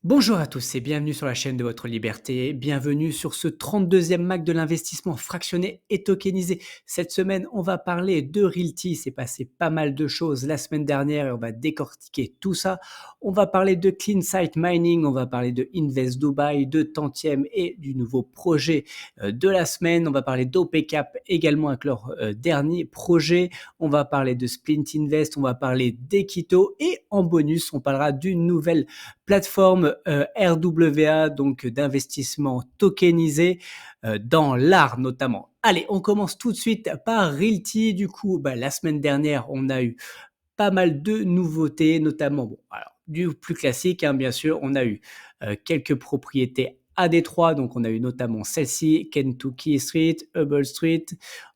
Bonjour à tous et bienvenue sur la chaîne de votre liberté. Bienvenue sur ce 32e Mac de l'investissement fractionné et tokenisé. Cette semaine, on va parler de Realty. Il s'est passé pas mal de choses la semaine dernière et on va décortiquer tout ça. On va parler de Clean Site Mining, on va parler de Invest Dubai, de Tantième et du nouveau projet de la semaine. On va parler d'OPCAP également avec leur dernier projet. On va parler de Splint Invest, on va parler d'Equito et en bonus, on parlera d'une nouvelle plateforme RWA, donc d'investissement tokenisé dans l'art notamment. Allez, on commence tout de suite par Realty. Du coup, la semaine dernière, on a eu pas mal de nouveautés, notamment, bon, alors, du plus classique, hein, bien sûr, on a eu quelques propriétés à Détroit, donc on a eu notamment celle-ci, Kentucky Street, Hubble Street,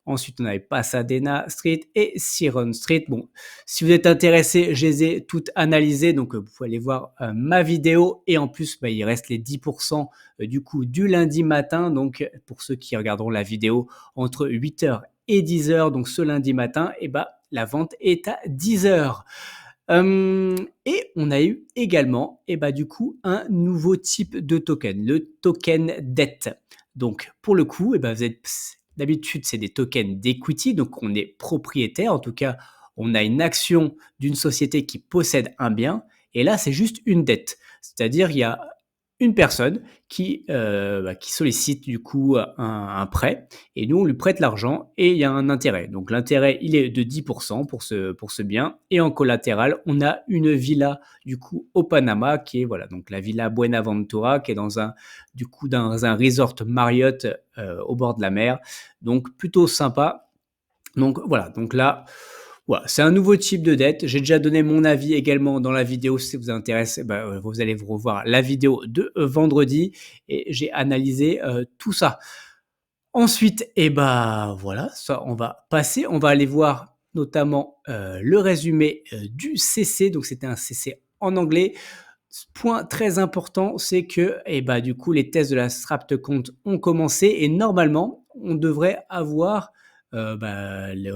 ensuite on avait Pasadena Street et Siron Street. Bon, si vous êtes intéressé, je les ai toutes analysées, donc vous pouvez aller voir ma vidéo, et en plus, il reste les 10% du coup du lundi matin, donc pour ceux qui regarderont la vidéo entre 8h et 10h, donc ce lundi matin, et la vente est à 10h. Et on a eu également, du coup, un nouveau type de token, le token dette. Donc, pour le coup, vous êtes, d'habitude, c'est des tokens d'equity, donc on est propriétaire, en tout cas, on a une action d'une société qui possède un bien, et là, c'est juste une dette. C'est-à-dire, il y a une personne qui sollicite du coup un prêt, et nous on lui prête l'argent et il y a un intérêt. Donc l'intérêt il est de 10% pour ce bien, et en collatéral on a une villa du coup au Panama qui est voilà, donc la villa Buenaventura, qui est dans un resort Marriott au bord de la mer, donc plutôt sympa. Donc voilà, donc là, voilà, c'est un nouveau type de dette. J'ai déjà donné mon avis également dans la vidéo. Si ça vous intéresse, vous allez vous revoir la vidéo de vendredi, et j'ai analysé tout ça. Ensuite, voilà, ça, on va aller voir notamment le résumé du CC. Donc c'était un CC en anglais. Point très important, c'est que du coup, les tests de la StrapToCount ont commencé, et normalement, on devrait avoir, en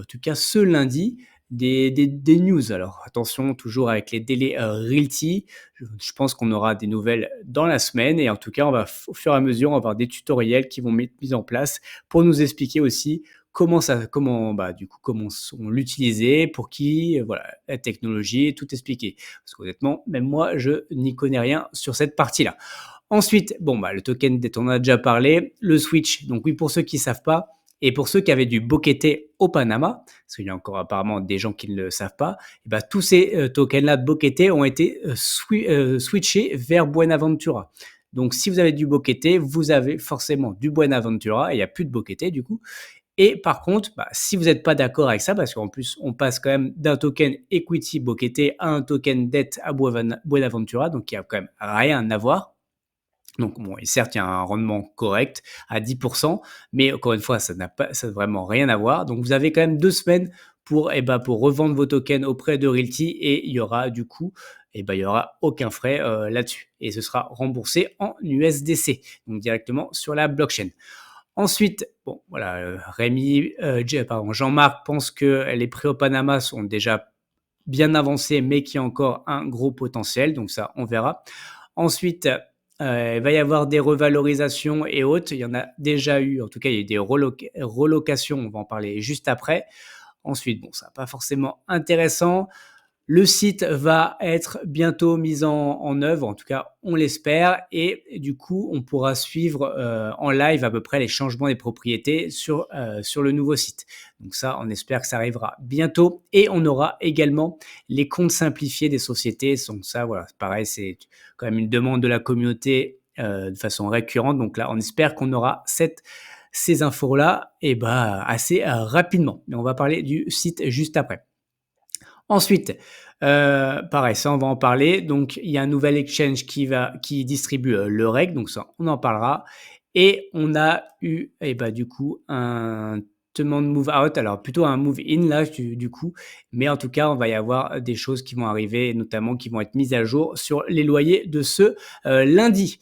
tout cas ce lundi, des news. Alors attention, toujours avec les délais Realty, je pense qu'on aura des nouvelles dans la semaine, et en tout cas, au fur et à mesure, on va avoir des tutoriels qui vont être mis en place pour nous expliquer aussi comment sont l'utiliser, pour qui, voilà, la technologie, tout expliquer. Parce qu'honnêtement, même moi, je n'y connais rien sur cette partie-là. Ensuite, le token dont on a déjà parlé, le switch. Donc oui, pour ceux qui ne savent pas, et pour ceux qui avaient du Boquete au Panama, parce qu'il y a encore apparemment des gens qui ne le savent pas, tous ces tokens-là de Boquete ont été switchés vers Buenaventura. Donc si vous avez du Boquete, vous avez forcément du Buenaventura, et il n'y a plus de Boquete du coup. Et par contre, si vous n'êtes pas d'accord avec ça, parce qu'en plus, on passe quand même d'un token equity Boquete à un token dette à Buenaventura, donc il n'y a quand même rien à voir. Donc bon, et certes, il y a un rendement correct à 10%, mais encore une fois, ça n'a vraiment rien à voir. Donc vous avez quand même 2 semaines pour revendre vos tokens auprès de Realty, et il y aura du coup, il y aura aucun frais là-dessus. Et ce sera remboursé en USDC, donc directement sur la blockchain. Ensuite, bon, voilà, Jean-Marc pense que les prix au Panama sont déjà bien avancés, mais qu'il y a encore un gros potentiel. Donc ça, on verra. Ensuite, il va y avoir des revalorisations et autres. Il y en a déjà eu. En tout cas, il y a eu des relocations. On va en parler juste après. Ensuite, bon, ça n'est pas forcément intéressant. Le site va être bientôt mis en œuvre, en tout cas on l'espère, et du coup on pourra suivre en live à peu près les changements des propriétés sur le nouveau site. Donc ça, on espère que ça arrivera bientôt, et on aura également les comptes simplifiés des sociétés. Donc ça, voilà, pareil, c'est quand même une demande de la communauté de façon récurrente. Donc là, on espère qu'on aura ces infos-là assez rapidement. Mais on va parler du site juste après. Ensuite, pareil, ça on va en parler. Donc il y a un nouvel exchange qui distribue le REC, donc ça on en parlera. Et on a eu du coup un demand move out, alors plutôt un move in là du coup, mais en tout cas on va y avoir des choses qui vont arriver, notamment qui vont être mises à jour sur les loyers de ce lundi.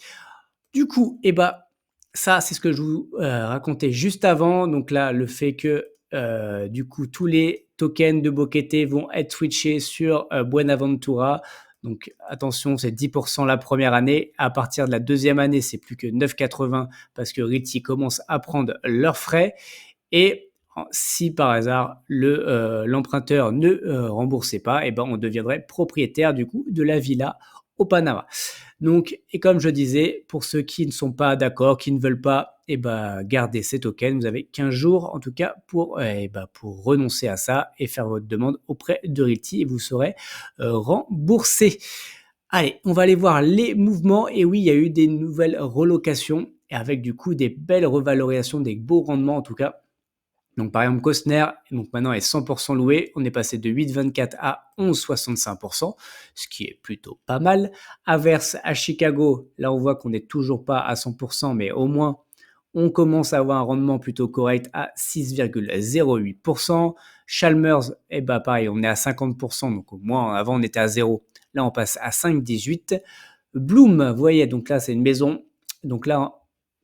Du coup, ça c'est ce que je vous racontais juste avant. Donc là, le fait que du coup tous les tokens de Boquete vont être switchés sur Buenaventura. Donc attention, c'est 10 la première année. À partir de la deuxième année, c'est plus que 9,80 parce que Realty commence à prendre leurs frais. Et si par hasard l'emprunteur ne remboursait pas, et ben, on deviendrait propriétaire du coup de la villa au Panama. Donc, et comme je disais, pour ceux qui ne sont pas d'accord, qui ne veulent pas garder ces tokens, vous avez 15 jours en tout cas pour renoncer à ça et faire votre demande auprès de Realty et vous serez remboursé. Allez, on va aller voir les mouvements. Et oui, il y a eu des nouvelles relocations et avec du coup des belles revalorisations, des beaux rendements en tout cas. Donc, par exemple, Costner, donc maintenant est 100% loué. On est passé de 8,24 à 11,65%, ce qui est plutôt pas mal. Averse à Chicago, là on voit qu'on n'est toujours pas à 100%, mais au moins on commence à avoir un rendement plutôt correct à 6,08%. Chalmers, pareil, on est à 50%, donc au moins avant on était à 0. Là on passe à 5,18. Bloom, vous voyez, donc là c'est une maison. Donc là,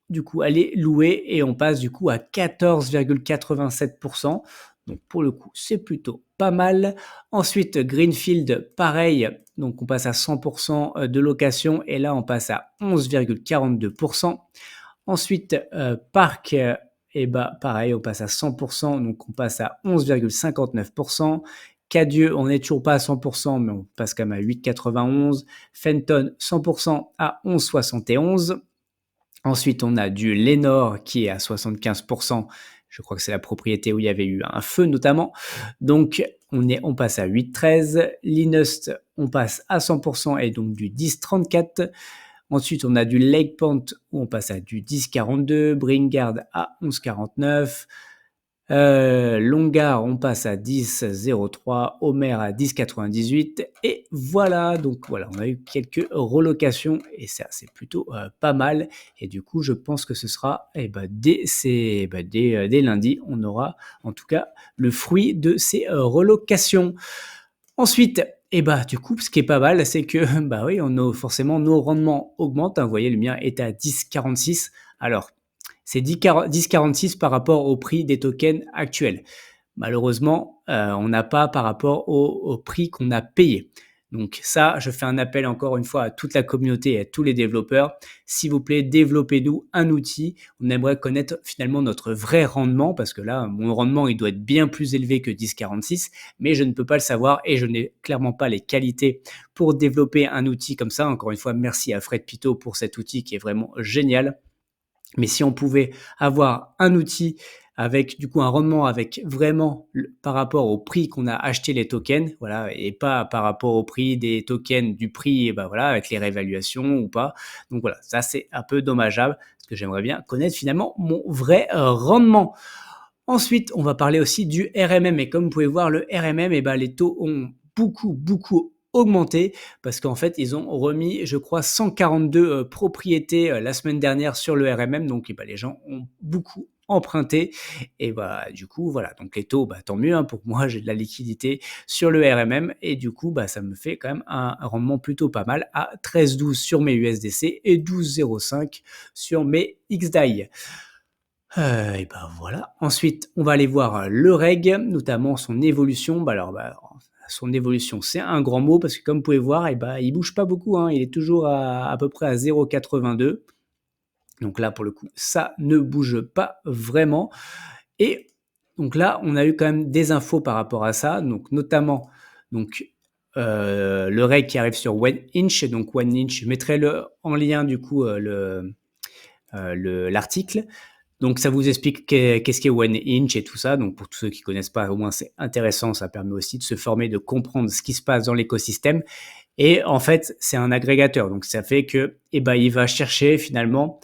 du coup, elle est louée et on passe du coup à 14,87%. Donc pour le coup, c'est plutôt pas mal. Ensuite, Greenfield, pareil. Donc on passe à 100% de location et là on passe à 11,42%. Ensuite, Parc, pareil, on passe à 100%, donc on passe à 11,59%. Cadieux, on n'est toujours pas à 100%, mais on passe quand même à 8,91. Fenton, 100% à 11,71. Ensuite, on a du Lénore qui est à 75%. Je crois que c'est la propriété où il y avait eu un feu notamment. Donc, on passe à 8,13. Linust, on passe à 100% et donc du 10,34. Ensuite, on a du Lake Point où on passe à du 10,42. Bringard à 11,49. Longar, on passe à 10,03, Homer à 10,98 et voilà, donc voilà, on a eu quelques relocations et ça c'est plutôt pas mal et du coup je pense que ce sera dès lundi, on aura en tout cas le fruit de ces relocations. Ensuite, du coup, ce qui est pas mal, c'est que bah oui, forcément nos rendements augmentent, hein. Vous voyez, le mien est à 10,46. Alors, c'est 10,46 par rapport au prix des tokens actuels. Malheureusement, on n'a pas par rapport au prix qu'on a payé. Donc ça, je fais un appel encore une fois à toute la communauté et à tous les développeurs. S'il vous plaît, développez-nous un outil. On aimerait connaître finalement notre vrai rendement parce que là, mon rendement, il doit être bien plus élevé que 10,46, mais je ne peux pas le savoir et je n'ai clairement pas les qualités pour développer un outil comme ça. Encore une fois, merci à Fred Pito pour cet outil qui est vraiment génial. Mais si on pouvait avoir un outil avec du coup un rendement avec vraiment par rapport au prix qu'on a acheté les tokens, voilà, et pas par rapport au prix des tokens du prix, voilà, avec les réévaluations ou pas. Donc voilà, ça c'est un peu dommageable parce que j'aimerais bien connaître finalement mon vrai rendement. Ensuite, on va parler aussi du RMM et comme vous pouvez voir, le RMM, les taux ont beaucoup augmenté parce qu'en fait, ils ont remis, je crois, 142 propriétés la semaine dernière sur le RMM. Donc, les gens ont beaucoup emprunté et du coup, voilà. Donc, les taux, tant mieux, hein, pour moi, j'ai de la liquidité sur le RMM et du coup, ça me fait quand même un rendement plutôt pas mal à 13,12 sur mes USDC et 12,05 sur mes XDAI. Voilà. Ensuite, on va aller voir le reg, notamment son évolution. Son évolution, c'est un grand mot parce que comme vous pouvez voir, il bouge pas beaucoup, hein. Il est toujours à peu près à 0,82. Donc là, pour le coup, ça ne bouge pas vraiment. Et donc là, on a eu quand même des infos par rapport à ça. Donc notamment, le reg qui arrive sur OneInch. Donc OneInch, je mettrai en lien du coup l'article. Donc, ça vous explique qu'est-ce qu'est OneInch et tout ça. Donc, pour tous ceux qui ne connaissent pas, au moins, c'est intéressant. Ça permet aussi de se former, de comprendre ce qui se passe dans l'écosystème. Et en fait, c'est un agrégateur. Donc, ça fait que, il va chercher finalement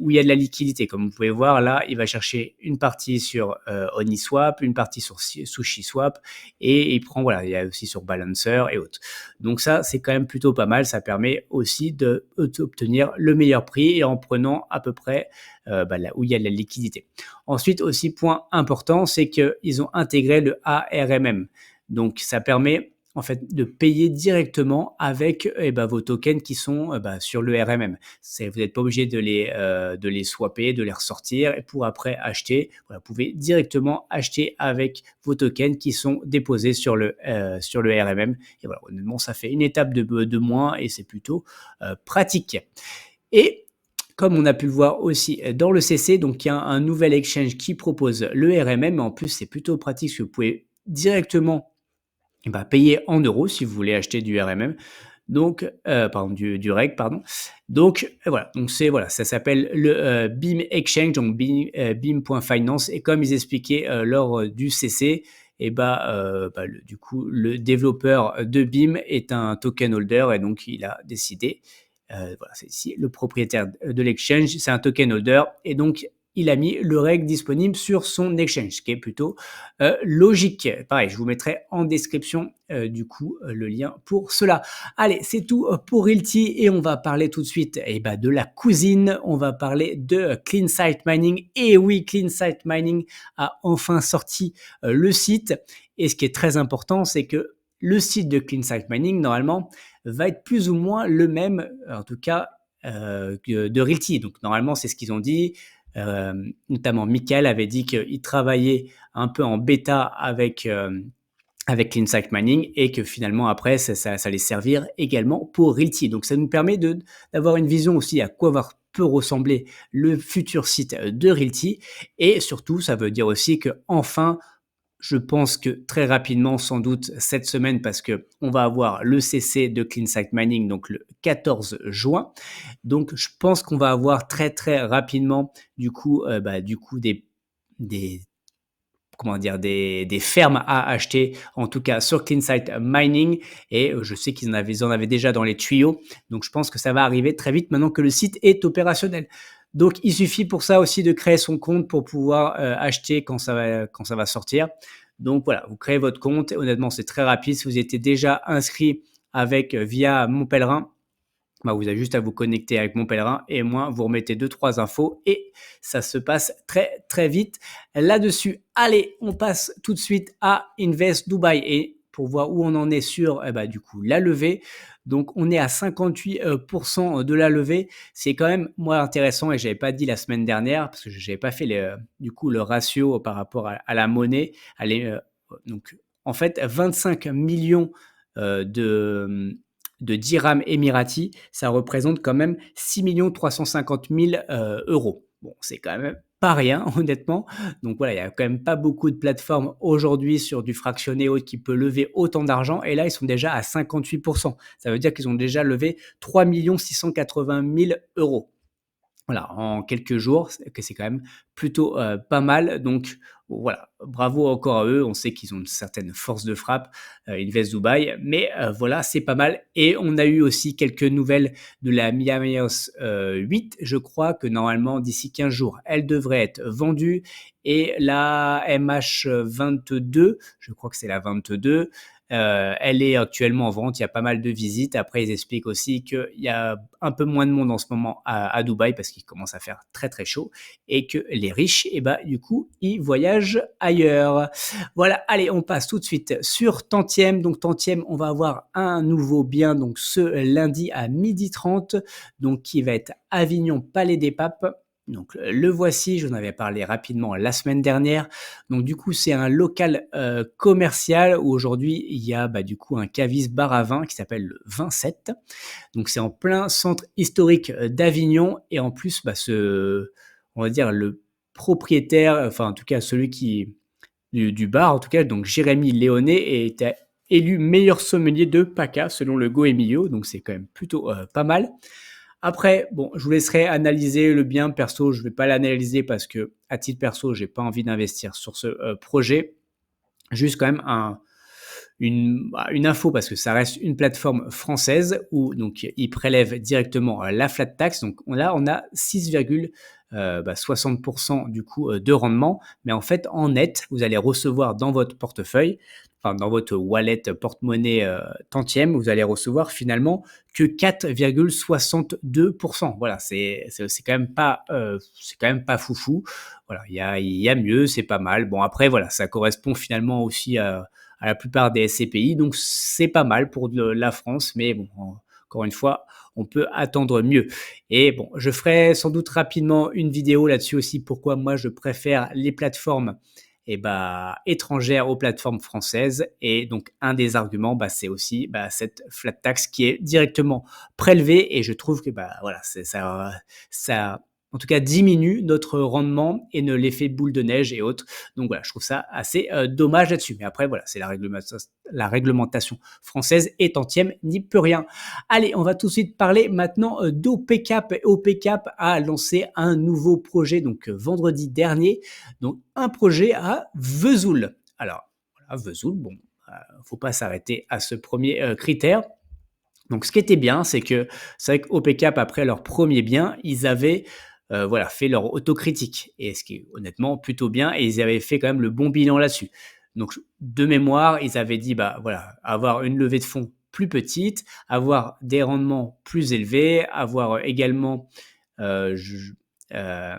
où il y a de la liquidité. Comme vous pouvez voir, là, il va chercher une partie sur Oniswap, une partie sur SushiSwap et il prend, voilà, il y a aussi sur Balancer et autres. Donc ça, c'est quand même plutôt pas mal. Ça permet aussi d'obtenir le meilleur prix et en prenant à peu près là où il y a de la liquidité. Ensuite, aussi, point important, c'est qu'ils ont intégré le ARMM. Donc, ça permet en fait, de payer directement avec, vos tokens qui sont, sur le RMM. Vous n'êtes pas obligé de les swapper, de les ressortir et pour après acheter. Voilà, vous pouvez directement acheter avec vos tokens qui sont déposés sur le RMM et voilà, honnêtement, ça fait une étape de moins et c'est plutôt, pratique. Et comme on a pu le voir aussi dans le CC, donc il y a un nouvel exchange qui propose le RMM. En plus, c'est plutôt pratique parce que vous pouvez directement payer en euros si vous voulez acheter du RMM. Donc, pardon, du REG, pardon. Donc, voilà. Donc, voilà, ça s'appelle le BIM Exchange, donc BIM.finance. Et comme ils expliquaient lors du CC, du coup, le développeur de BIM est un token holder et donc il a décidé, voilà, c'est ici le propriétaire de l'exchange, c'est un token holder et donc il a mis le REG disponible sur son exchange, ce qui est plutôt logique. Pareil, je vous mettrai en description du coup le lien pour cela. Allez, c'est tout pour Realty et on va parler tout de suite de la cousine. On va parler de Clean Site Mining. Et oui, Clean Site Mining a enfin sorti le site. Et ce qui est très important, c'est que le site de Clean Site Mining, normalement, va être plus ou moins le même, en tout cas, que de Realty. Donc, normalement, c'est ce qu'ils ont dit. Notamment Michael avait dit qu'il travaillait un peu en bêta avec l'Insight Mining et que finalement après ça allait servir également pour Realty. Donc ça nous permet d'avoir une vision aussi à quoi peut ressembler le futur site de Realty et surtout ça veut dire aussi que enfin je pense que très rapidement, sans doute cette semaine, parce que on va avoir le CC de Clean Site Mining, donc le 14 juin. Donc, je pense qu'on va avoir très très rapidement, du coup des comment dire des fermes à acheter, en tout cas sur Clean Site Mining. Et je sais ils en avaient déjà dans les tuyaux. Donc, je pense que ça va arriver très vite maintenant que le site est opérationnel. Donc, il suffit pour ça aussi de créer son compte pour pouvoir acheter quand ça va sortir. Donc, voilà, vous créez votre compte. Honnêtement, c'est très rapide. Si vous étiez déjà inscrit via Mon Pèlerin, vous avez juste à vous connecter avec Mon Pèlerin et moi, vous remettez 2-3 infos et ça se passe très, très vite là-dessus. Allez, on passe tout de suite à Invest Dubai et pour voir où on en est sur du coup la levée. Donc, on est à 58% de la levée. C'est quand même, moi, intéressant et je n'avais pas dit la semaine dernière parce que je n'avais pas fait du coup le ratio par rapport à la monnaie. Donc, en fait, 25 millions de dirhams émiratis, ça représente quand même 6 350 000 euros. Bon, c'est quand même pas rien, honnêtement. Donc voilà, il n'y a quand même pas beaucoup de plateformes aujourd'hui sur du fractionné haut qui peut lever autant d'argent. Et là, ils sont déjà à 58%. Ça veut dire qu'ils ont déjà levé 3 680 000 euros. Voilà, en quelques jours, c'est quand même plutôt pas mal. Donc voilà, bravo encore à eux. On sait qu'ils ont une certaine force de frappe, Invest Dubai, mais voilà, c'est pas mal. Et on a eu aussi quelques nouvelles de la Miami House 8. Je crois que normalement, d'ici 15 jours, elle devrait être vendue. Et la MH22, je crois que c'est la 22, elle est actuellement en vente, il y a pas mal de visites. Après, ils expliquent aussi qu'il y a un peu moins de monde en ce moment à Dubaï parce qu'il commence à faire très très chaud et que les riches, du coup, ils voyagent ailleurs. Voilà, allez, on passe tout de suite sur Tantième. Donc Tantième, on va avoir un nouveau bien donc ce lundi à 12h30, donc qui va être Avignon Palais des Papes. Donc le voici, je vous en avais parlé rapidement la semaine dernière. Donc du coup, c'est un local commercial où aujourd'hui, il y a du coup un caviste bar à vin qui s'appelle le 27. Donc c'est en plein centre historique d'Avignon et en plus, on va dire le propriétaire, enfin en tout cas celui du bar, en tout cas, donc Jérémy Léonet était élu meilleur sommelier de PACA selon le Goemio, donc c'est quand même plutôt pas mal. Après, bon, je vous laisserai analyser le bien. Perso, je ne vais pas l'analyser parce que, à titre perso, j'ai pas envie d'investir sur ce projet. Juste quand même une info parce que ça reste une plateforme française où donc ils prélèvent directement la flat tax. Donc on a 6,60% du coup de rendement. Mais en fait, en net, vous allez recevoir dans votre portefeuille, enfin dans votre wallet porte-monnaie Tantième, vous allez recevoir finalement que 4,62%. Voilà, c'est quand même pas foufou. Voilà, il y a mieux, c'est pas mal. Bon après voilà, ça correspond finalement aussi à à la plupart des SCPI, donc c'est pas mal pour la France, mais bon, encore une fois, on peut attendre mieux. Et bon, je ferai sans doute rapidement une vidéo là-dessus aussi, pourquoi moi je préfère les plateformes étrangères aux plateformes françaises. Et donc, un des arguments, c'est aussi cette flat tax qui est directement prélevée. Et je trouve que voilà, ça, en tout cas, diminue notre rendement et ne l'effet boule de neige et autres. Donc voilà, je trouve ça assez dommage là-dessus. Mais après, voilà, c'est la réglementation française et tantième n'y peut rien. Allez, on va tout de suite parler maintenant d'OPCAP. OPCAP a lancé un nouveau projet donc vendredi dernier, donc un projet à Vesoul. Alors, voilà, Vesoul, bon, faut pas s'arrêter à ce premier critère. Donc, ce qui était bien, c'est vrai qu'OPCAP, après leur premier bien, ils avaient voilà, fait leur autocritique. Et ce qui est honnêtement plutôt bien, et ils avaient fait quand même le bon bilan là-dessus. Donc, de mémoire, ils avaient dit, voilà, avoir une levée de fonds plus petite, avoir des rendements plus élevés, avoir également, euh, je- euh,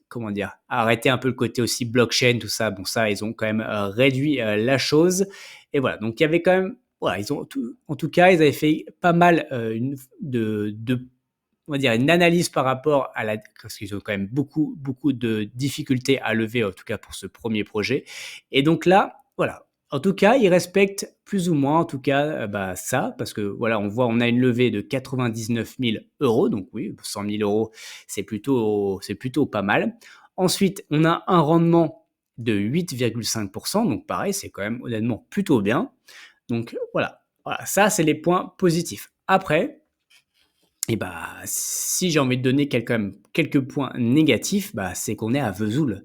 comment dire, arrêter un peu le côté aussi blockchain, tout ça. Bon, ça, ils ont quand même réduit la chose. Et voilà, donc il y avait quand même, voilà, en tout cas, ils avaient fait pas mal on va dire, une analyse par rapport à parce qu'ils ont quand même beaucoup, beaucoup de difficultés à lever, en tout cas pour ce premier projet. Et donc là, voilà. En tout cas, ils respectent plus ou moins, en tout cas, ça, parce que voilà, on a une levée de 99 000 euros, donc oui, 100 000 euros, c'est plutôt pas mal. Ensuite, on a un rendement de 8,5%, donc pareil, c'est quand même honnêtement plutôt bien. Donc voilà, ça, c'est les points positifs. Après, si j'ai envie de donner quand même quelques points négatifs, c'est qu'on est à Vesoul.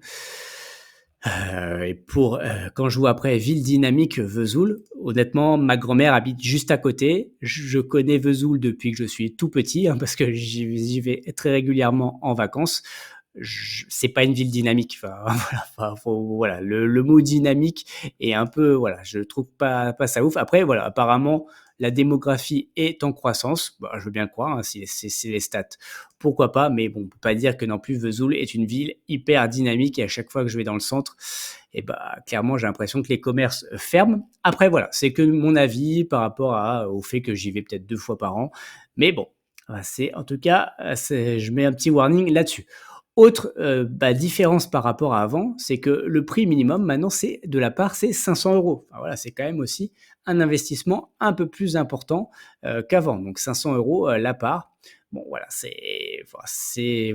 Quand je vois après ville dynamique Vesoul, honnêtement, ma grand-mère habite juste à côté. Je connais Vesoul depuis que je suis tout petit, parce que j'y vais très régulièrement en vacances. C'est pas une ville dynamique. Enfin, voilà, le mot dynamique est un peu, voilà, je trouve pas ça ouf. Après, voilà, apparemment, la démographie est en croissance. Je veux bien le croire, hein, si c'est les stats. Pourquoi pas, mais bon, on peut pas dire que non plus Vesoul est une ville hyper dynamique et à chaque fois que je vais dans le centre, clairement, j'ai l'impression que les commerces ferment. Après, voilà, c'est que mon avis par rapport au fait que j'y vais peut-être 2 fois par an. Mais bon, c'est en tout cas, je mets un petit warning là-dessus. Autre différence par rapport à avant, c'est que le prix minimum maintenant, c'est 500 euros. Enfin, voilà, c'est quand même aussi un investissement un peu plus important qu'avant. Donc 500 euros la part. Bon, voilà,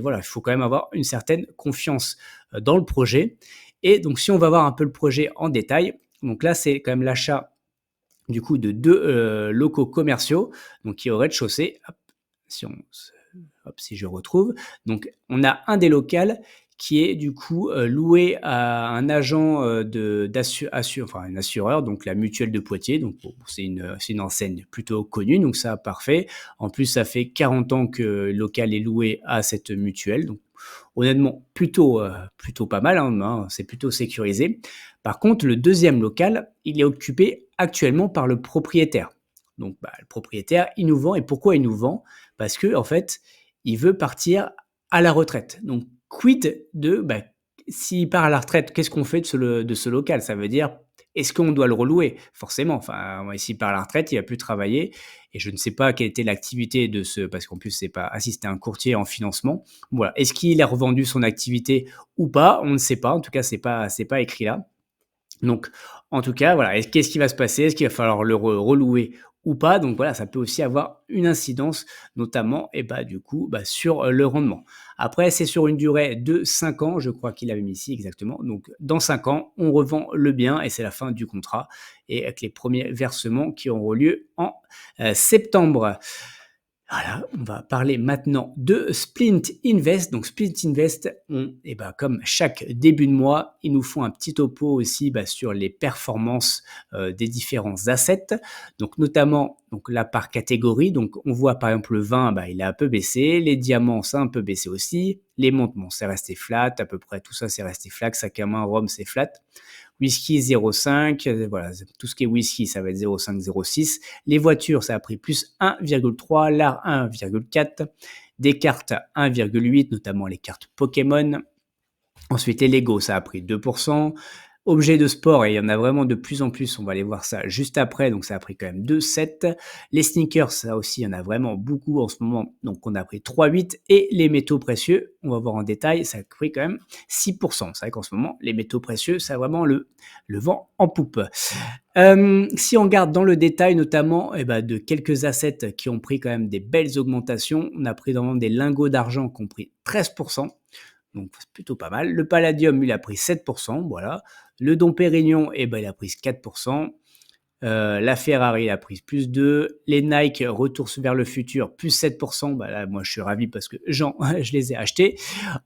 voilà, il faut quand même avoir une certaine confiance dans le projet. Et donc, si on va voir un peu le projet en détail, donc là, c'est quand même l'achat du coup de 2 locaux commerciaux, donc qui est au rez-de-chaussée. Hop, si je retrouve. Donc, on a un des locaux qui est du coup loué à un agent enfin un assureur, donc la Mutuelle de Poitiers. Donc, bon, c'est une enseigne plutôt connue, donc ça, parfait. En plus, ça fait 40 ans que le local est loué à cette mutuelle. Donc, honnêtement, plutôt pas mal, hein, c'est plutôt sécurisé. Par contre, le deuxième local, il est occupé actuellement par le propriétaire. Donc, le propriétaire, il nous vend. Et pourquoi il nous vend? Parce que en fait, il veut partir à la retraite. Donc, quid de s'il part à la retraite, qu'est-ce qu'on fait de ce local? Ça veut dire, est-ce qu'on doit le relouer? Forcément. Enfin, s'il part à la retraite, il va plus travailler. Et je ne sais pas quelle était l'activité parce qu'en plus, c'est pas assisté à un courtier en financement. Voilà. Est-ce qu'il a revendu son activité ou pas? On ne sait pas. En tout cas, c'est pas écrit là. Donc, en tout cas, voilà. Qu'est-ce qui va se passer? Est-ce qu'il va falloir le relouer ou pas? Donc voilà, ça peut aussi avoir une incidence, notamment, du coup, sur le rendement. Après, c'est sur une durée de 5 ans, je crois qu'il avait mis ici exactement. Donc, dans 5 ans, on revend le bien et c'est la fin du contrat. Et avec les premiers versements qui auront lieu en septembre. Voilà, on va parler maintenant de Splint Invest. Donc Splint Invest, comme chaque début de mois, ils nous font un petit topo aussi sur les performances des différents assets. Donc notamment là par catégorie. Donc on voit par exemple le vin, il a un peu baissé. Les diamants, ça a un peu baissé aussi. Les montres, bon, c'est resté flat. À peu près tout ça, c'est resté flat. Sac à main, rhum, c'est flat. Whisky 0,5, voilà, tout ce qui est whisky, ça va être 0,5, 0,6. Les voitures, ça a pris plus 1,3, l'art 1,4, des cartes 1,8, notamment les cartes Pokémon. Ensuite, les Lego, ça a pris 2%. Objets de sport et il y en a vraiment de plus en plus, on va aller voir ça juste après, donc ça a pris quand même 2,7. Les sneakers, ça aussi, il y en a vraiment beaucoup en ce moment, donc on a pris 3,8 et les métaux précieux, on va voir en détail, ça a pris quand même 6%. C'est vrai qu'en ce moment, les métaux précieux, ça a vraiment le vent en poupe. Si on regarde dans le détail notamment de quelques assets qui ont pris quand même des belles augmentations, on a pris vraiment des lingots d'argent qui ont pris 13%, donc c'est plutôt pas mal. Le palladium, il a pris 7%, voilà. Le Dom Pérignon, il a pris 4%. La Ferrari, il a pris plus 2. Les Nike, retour vers le futur, plus 7%. Bah là, moi, je suis ravi parce que je les ai achetés.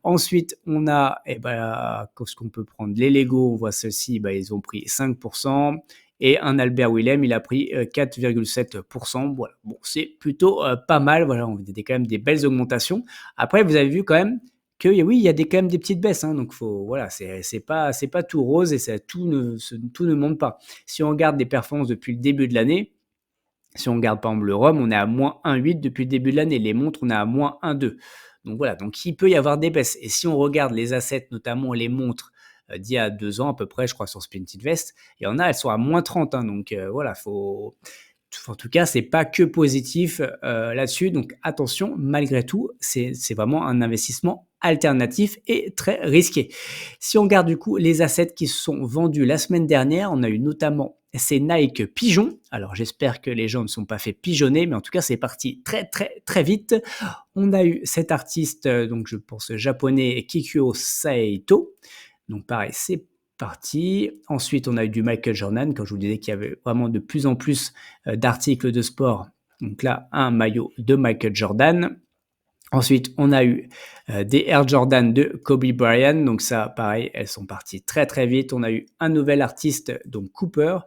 Ensuite, on a, qu'est-ce qu'on peut prendre? Les Lego, on voit ceux-ci, ils ont pris 5%. Et un Albert Willem, il a pris 4,7%. Voilà. Bon, c'est plutôt pas mal. Voilà, on a quand même des belles augmentations. Après, vous avez vu quand même que oui, il y a quand même des petites baisses. Hein, donc, voilà, c'est pas tout rose et tout ne monte pas. Si on regarde des performances depuis le début de l'année, si on regarde par exemple le rhum, on est à moins 1,8 depuis le début de l'année. Les montres, on est à moins 1,2. Donc voilà, donc il peut y avoir des baisses. Et si on regarde les assets, notamment les montres d'il y a 2 ans à peu près, je crois, sur Splinted Vest, il y en a, elles sont à moins 30. Hein, donc voilà, en tout cas, c'est pas que positif là-dessus. Donc attention, malgré tout, c'est vraiment un investissement alternatif et très risqué. Si on regarde du coup les assets qui se sont vendus la semaine dernière, on a eu notamment ces Nike Pigeon. Alors j'espère que les gens ne sont pas fait pigeonner, mais en tout cas c'est parti très très très vite. On a eu cet artiste, donc je pense japonais, Kikuo Saito. Donc pareil, c'est parti. Ensuite, on a eu du Michael Jordan, comme je vous disais qu'il y avait vraiment de plus en plus d'articles de sport. Donc là, un maillot de Michael Jordan. Ensuite, on a eu des Air Jordan de Kobe Bryant. Donc ça, pareil, elles sont parties très très vite. On a eu un nouvel artiste, donc Cooper.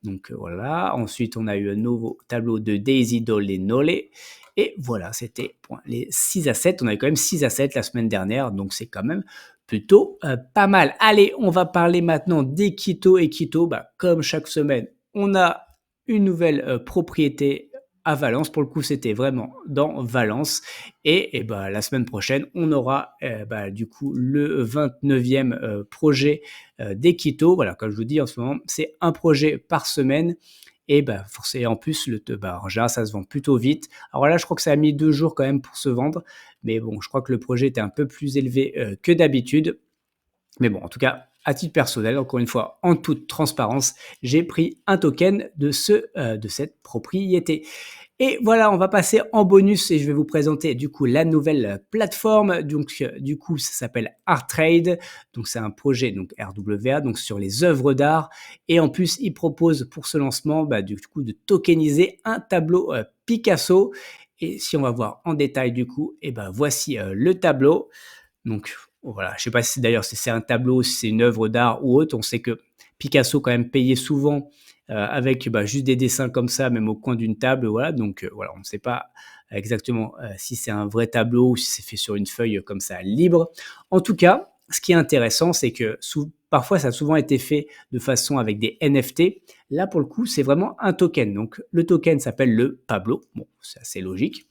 Donc voilà. Ensuite, on a eu un nouveau tableau de Daisy Dolly Nole. Et voilà, c'était pour les 6 à 7. On avait quand même 6 à 7 la semaine dernière. Donc c'est quand même plutôt pas mal. Allez, on va parler maintenant d'Equito. Equito, comme chaque semaine, on a une nouvelle propriété à Valence. Pour le coup, c'était vraiment dans Valence. Et la semaine prochaine, on aura du coup le 29e projet d'Equito. Voilà, comme je vous dis en ce moment, c'est un projet par semaine. Et forcément, en plus, en général, ça se vend plutôt vite. Alors là, je crois que ça a mis 2 jours quand même pour se vendre. Mais bon, je crois que le projet était un peu plus élevé que d'habitude. Mais bon, en tout cas, à titre personnel, encore une fois, en toute transparence, j'ai pris un token de cette propriété. Et voilà, on va passer en bonus et je vais vous présenter du coup la nouvelle plateforme. Donc du coup, ça s'appelle ArtTrade. Donc c'est un projet donc RWA, donc sur les œuvres d'art. Et en plus, il propose pour ce lancement du coup de tokeniser un tableau Picasso. Et si on va voir en détail du coup, voici le tableau. Donc voilà, je ne sais pas si c'est un tableau, si c'est une œuvre d'art ou autre. On sait que Picasso quand même payait souvent avec juste des dessins comme ça, même au coin d'une table. Voilà, donc voilà, on ne sait pas exactement si c'est un vrai tableau ou si c'est fait sur une feuille comme ça libre. En tout cas, ce qui est intéressant, c'est que parfois ça a souvent été fait de façon avec des NFT. Là, pour le coup, c'est vraiment un token. Donc le token s'appelle le Pablo. Bon, c'est assez logique.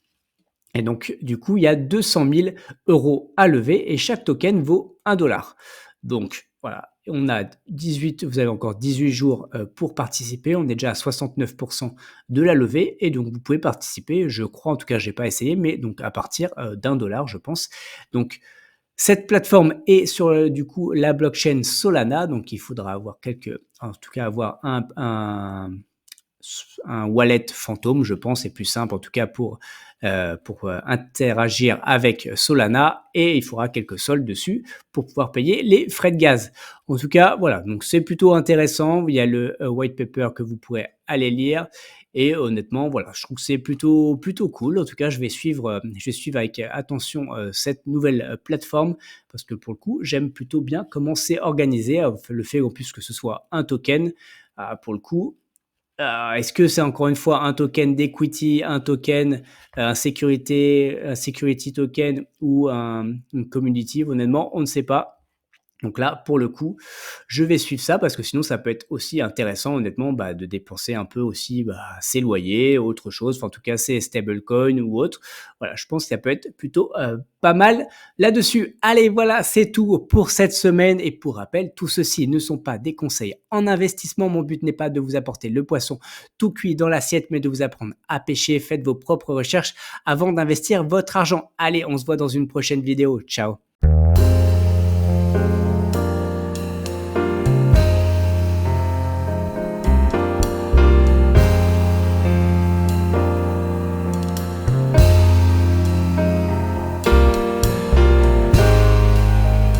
Et donc, du coup, il y a 200 000 euros à lever et chaque token vaut 1 dollar. Donc, voilà, on a 18, vous avez encore 18 jours pour participer. On est déjà à 69% de la levée et donc vous pouvez participer. Je crois, en tout cas, je n'ai pas essayé, mais donc à partir d'1 dollar, je pense. Donc, cette plateforme est sur du coup la blockchain Solana. Donc, il faudra avoir en tout cas, avoir un wallet fantôme, je pense, c'est plus simple en tout cas pour interagir avec Solana et il faudra quelques soldes dessus pour pouvoir payer les frais de gaz. En tout cas, voilà, donc c'est plutôt intéressant. Il y a le white paper que vous pourrez aller lire et honnêtement, voilà, je trouve que c'est plutôt cool. En tout cas, je vais suivre avec attention cette nouvelle plateforme parce que pour le coup, j'aime plutôt bien comment c'est organisé. Le fait en plus que ce soit un token, pour le coup, est-ce que c'est encore une fois un token d'equity, un token, un security token ou une community? Honnêtement, on ne sait pas. Donc là, pour le coup, je vais suivre ça parce que sinon ça peut être aussi intéressant honnêtement, de dépenser un peu aussi, ses loyers, autre chose, enfin en tout cas ses stablecoins ou autre. Voilà, je pense que ça peut être plutôt, pas mal là-dessus. Allez, voilà, c'est tout pour cette semaine et pour rappel, tout ceci ne sont pas des conseils en investissement. Mon but n'est pas de vous apporter le poisson tout cuit dans l'assiette, mais de vous apprendre à pêcher. Faites vos propres recherches avant d'investir votre argent. Allez, on se voit dans une prochaine vidéo. Ciao.